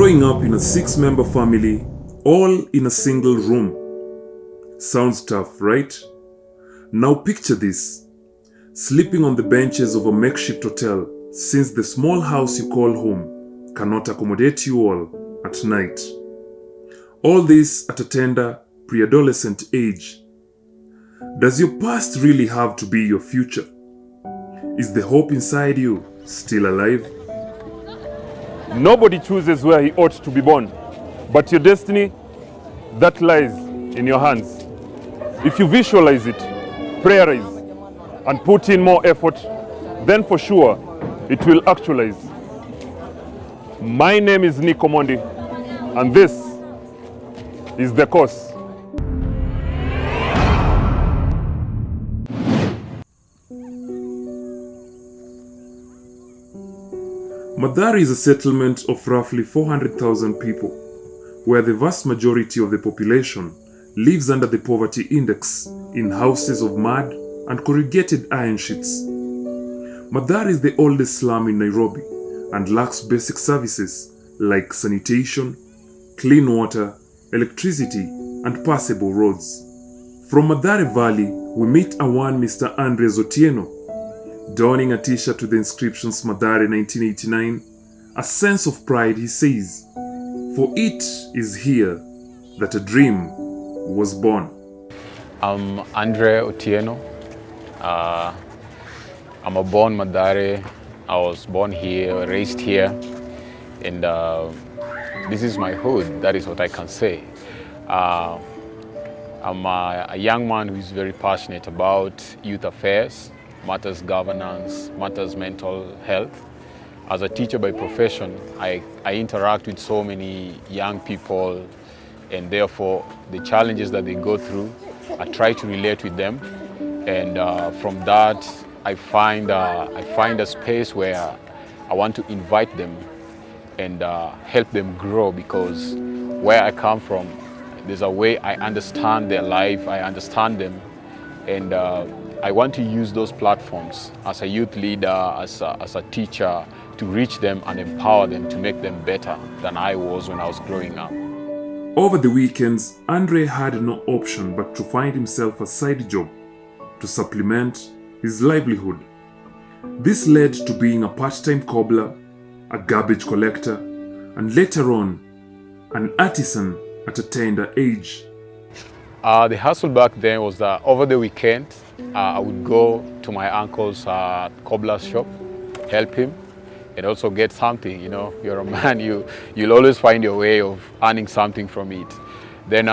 Growing up in a 6-member family, all in a single room. Sounds tough, right? Now picture this. Sleeping on the benches of a makeshift hotel since the small house you call home cannot accommodate you all at night. All this at a tender, pre-adolescent age. Does your past really have to be your future? Is the hope inside you still alive? Nobody chooses where he ought to be born, but your destiny, that lies in your hands. If you visualize it, prayerize, and put in more effort, then for sure it will actualize. My name is Nico Mondi, and this is The Course. Mathare is a settlement of roughly 400,000 people, where the vast majority of the population lives under the poverty index in houses of mud and corrugated iron sheets. Mathare is the oldest slum in Nairobi and lacks basic services like sanitation, clean water, electricity, and passable roads. From Mathare Valley, we meet a one Mr. Andres Otieno, donning a t-shirt with the inscriptions Mathare 1989, a sense of pride, he says, for it is here that a dream was born. I'm Andre Otieno. I'm a born Mathare. I was born here, raised here, and this is my hood. That is what I can say. I'm a young man who is very passionate about youth affairs, matters governance, matters mental health. As a teacher by profession, I interact with so many young people, and therefore the challenges that they go through, I try to relate with them, and from that I find a space where I want to invite them and help them grow, because where I come from, there's a way I understand their life, I understand them, and I want to use those platforms as a youth leader, as a teacher, to reach them and empower them to make them better than I was when I was growing up. Over the weekends, Andre had no option but to find himself a side job to supplement his livelihood. This led to being a part-time cobbler, a garbage collector, and later on, an artisan at a tender age. The hustle back then was that over the weekend, I would go to my uncle's cobbler's shop, help him, and also get something. You know, you're a man, you'll always find your way of earning something from it. Then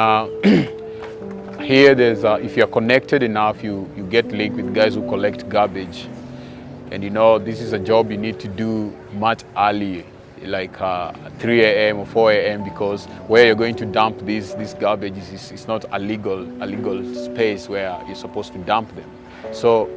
here, if you're connected enough, you get linked with guys who collect garbage. And you know, this is a job you need to do much early, like 3 a.m. or 4 a.m. because where you're going to dump this garbage is not a legal space where you're supposed to dump them. So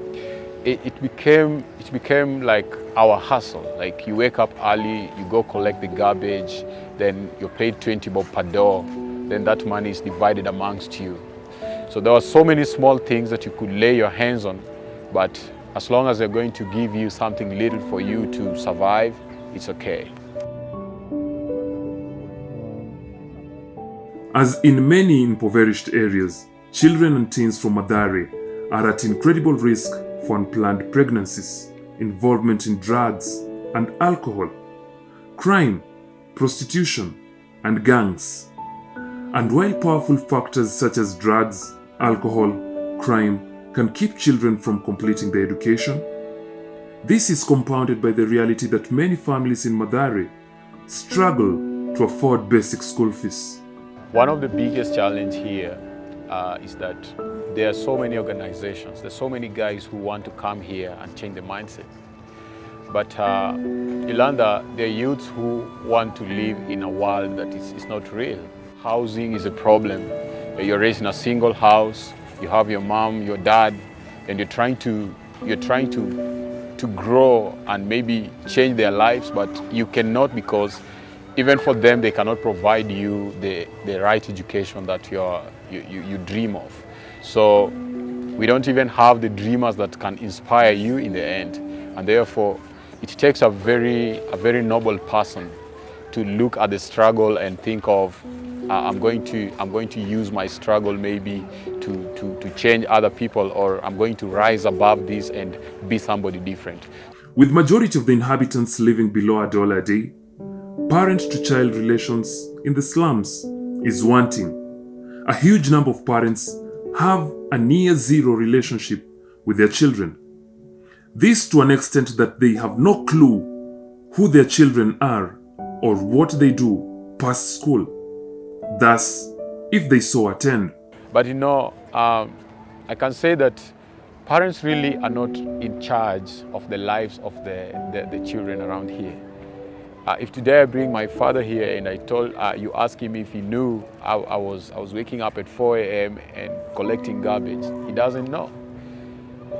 it became like our hustle. Like you wake up early, you go collect the garbage, then you're paid 20 bob per door, then that money is divided amongst you. So there were so many small things that you could lay your hands on, but as long as they're going to give you something little for you to survive, it's okay. As in many impoverished areas, children and teens from Mathare are at incredible risk for unplanned pregnancies, involvement in drugs and alcohol, crime, prostitution, and gangs. And while powerful factors such as drugs, alcohol, crime can keep children from completing their education, this is compounded by the reality that many families in Mathare struggle to afford basic school fees. One of the biggest challenges here is that there are so many organizations, there's so many guys who want to come here and change the mindset. But you learn that there are youths who want to live in a world that is not real. Housing is a problem. You're raised in a single house, you have your mom, your dad, and you're trying to grow and maybe change their lives, but you cannot, because even for them, they cannot provide you the right education that you dream of. So we don't even have the dreamers that can inspire you in the end. And therefore, it takes a very noble person to look at the struggle and think of I'm going to use my struggle maybe to change other people, or I'm going to rise above this and be somebody different. With majority of the inhabitants living below $1 a day, parent-to-child relations in the slums is wanting. A huge number of parents have a near zero relationship with their children. This to an extent that they have no clue who their children are or what they do past school. Thus, if they so attend. But I can say that parents really are not in charge of the lives of the children around here. If today I bring my father here and you ask him if he knew I was waking up at 4 a.m. and collecting garbage, he doesn't know.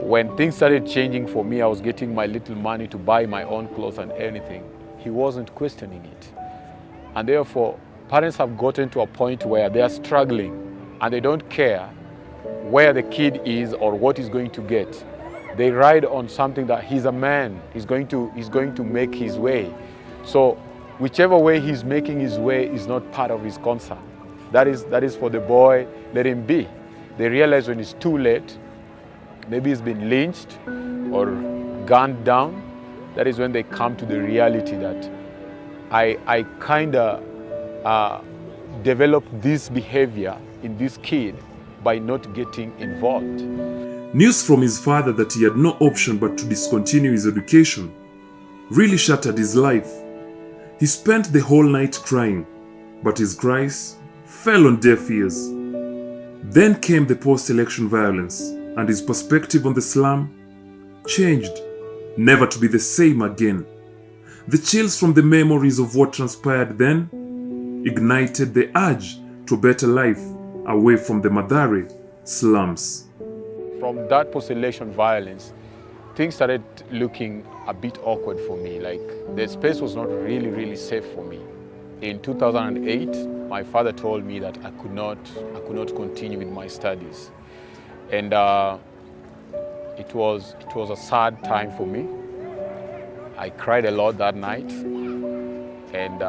When things started changing for me, I was getting my little money to buy my own clothes and anything. He wasn't questioning it. And therefore, parents have gotten to a point where they are struggling and they don't care where the kid is or what he's going to get. They ride on something that he's a man, he's going to make his way. So whichever way he's making his way is not part of his concern. That is for the boy, let him be. They realize when it's too late, maybe he's been lynched or gunned down, that is when they come to the reality that I kind of developed this behavior in this kid by not getting involved. News from his father that he had no option but to discontinue his education really shattered his life. He spent the whole night crying, but his cries fell on deaf ears. Then came the post-election violence, and his perspective on the slum changed, never to be the same again. The chills from the memories of what transpired then ignited the urge to a better life away from the Mathare slums. From that post-election violence, things started looking a bit awkward for me. Like the space was not really safe for me. In 2008, my father told me that I could not continue with my studies, and it was a sad time for me. I cried a lot that night, and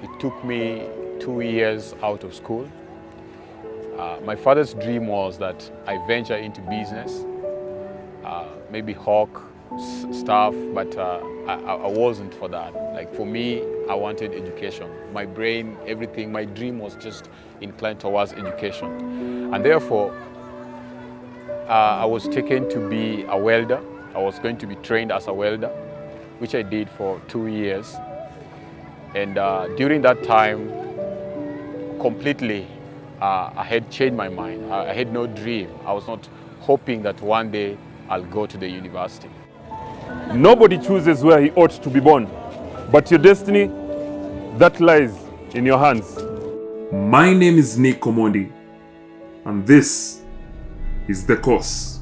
it took me 2 years out of school. My father's dream was that I venture into business, maybe hawk stuff, but I wasn't for that. Like for me, I wanted education. My brain, everything, my dream was just inclined towards education. And therefore, I was taken to be a welder. I was going to be trained as a welder, which I did for 2 years. And during that time, completely, I had changed my mind. I had no dream. I was not hoping that one day I'll go to the university. Nobody chooses where he ought to be born, but your destiny, that lies in your hands. My name is Nick Omondi, and this is The Course.